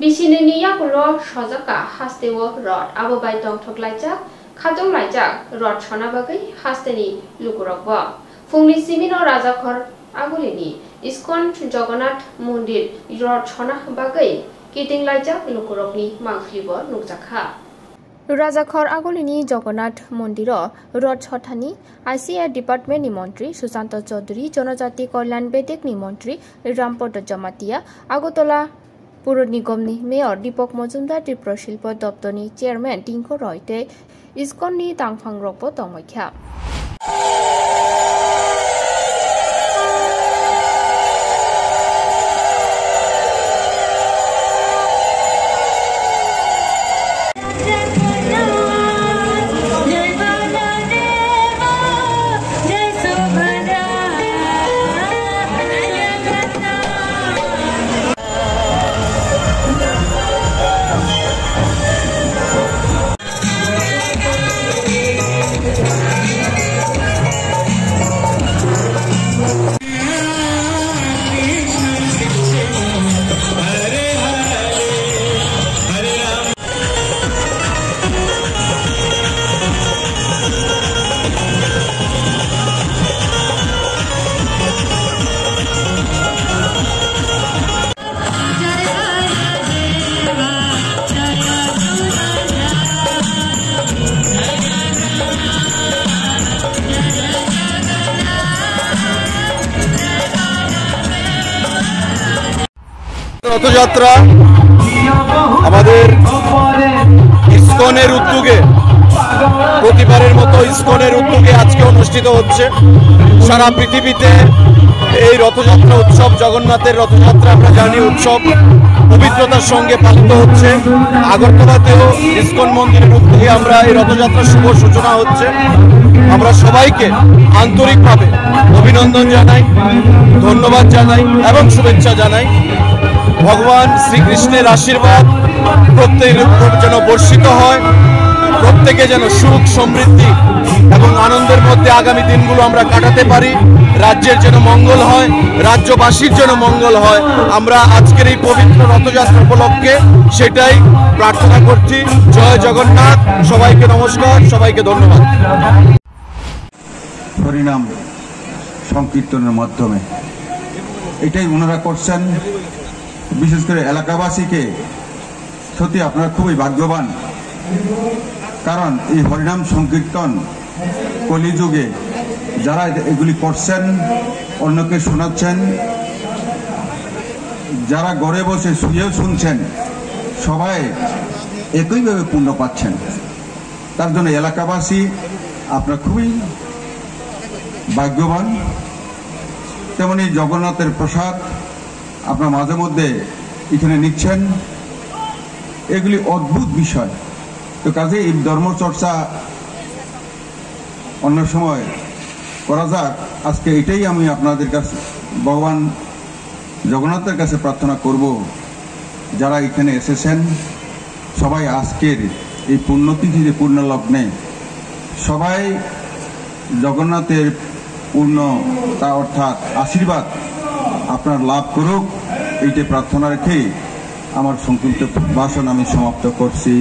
Bisinini yakulo shozaka hastewo rod ababai tong thoklaijak khatong laijak rod chona bagai hasteni lukurokbo fungni simino rajakhor agulini iskon Jagannath mondir rod chona bagai kiting laijak lukurokni mangkhlibo nukjakha Rajakhor agolini Jagannath Mondiro Rod Chothani ICA Department ni Montri Sushanta Choudhury Jonojati Kolyan Bedek ni Montri Rampodo Jamatia Agotola Puro Nigomni Mayor Dipok Mojumdar Tripura Shilpo Doptoni Chairman Tinko Royte Iskonni Tangphang Rokbo Tongmokha Rathyatra আমাদের ইসকনের উদ্যোগে প্রতিবারের মতো ইসকনের উদ্যোগে আজকে অনুষ্ঠিত হচ্ছে সারা পৃথিবীতে এই রথযাত্রা উৎসব জগন্নাথের রথযাত্রা আমরা জানি উৎসব পবিত্রতার সঙ্গে পালিত হচ্ছে আগরতলাতেও ইসকন মন্দিরের উদ্যোগে আমরা এই রথযাত্রার শুভ সূচনা হচ্ছে আমরা সবাইকে আন্তরিকভাবে অভিনন্দন জানাই ধন্যবাদ জানাই এবং শুভেচ্ছা জানাই ভগবান শ্রীকৃষ্ণের আশীর্বাদ প্রত্যেকের উপর যেন বর্ষিত হয় প্রত্যেকে যেন সুখ সমৃদ্ধি এবং আনন্দের মধ্যে আগামী দিনগুলো আমরা কাটাতে পারি রাজ্যের যেন মঙ্গল হয় রাজ্যবাসীর যেন মঙ্গল হয় আমরা আজকের এই পবিত্র রথযাত্রা উপলক্ষে সেটাই প্রার্থনা করছি জয় জগন্নাথ সবাইকে নমস্কার সবাইকে ধন্যবাদ হরিনাম সংকীর্তনের মাধ্যমে এটাই ওনারা করছেন বিশেষ করে এলাকাবাসীকে সত্যি আপনারা খুবই ভাগ্যবান কারণ এই হরিনাম সংকীর্তন কলিযুগে যারা এগুলি করছেন অন্যকে শোনাচ্ছেন যারা ঘরে বসে শুয়েও শুনছেন সবাই একইভাবে পুণ্য পাচ্ছেন তার জন্য এলাকাবাসী আপনারা খুবই ভাগ্যবান তেমনি জগন্নাথের প্রসাদ আপনার মাঝে মধ্যে এখানে নিচ্ছেন এগুলি অদ্ভুত বিষয় তো কাজে এই ধর্মচর্চা অন্য সময় করা যাক আজকে এটাই আমি আপনাদের কাছে ভগবান জগন্নাথের কাছে প্রার্থনা করব যারা এখানে এসেছেন সবাই আজকের এই পুণ্যতিথিতে পূর্ণলগ্নে সবাই জগন্নাথের পূর্ণতা অর্থাৎ আশীর্বাদ আপনার লাভ করুক এইটা প্রার্থনা রেখে আমার সংক্ষিপ্ত ভাষণ আমি সমাপ্ত করছি।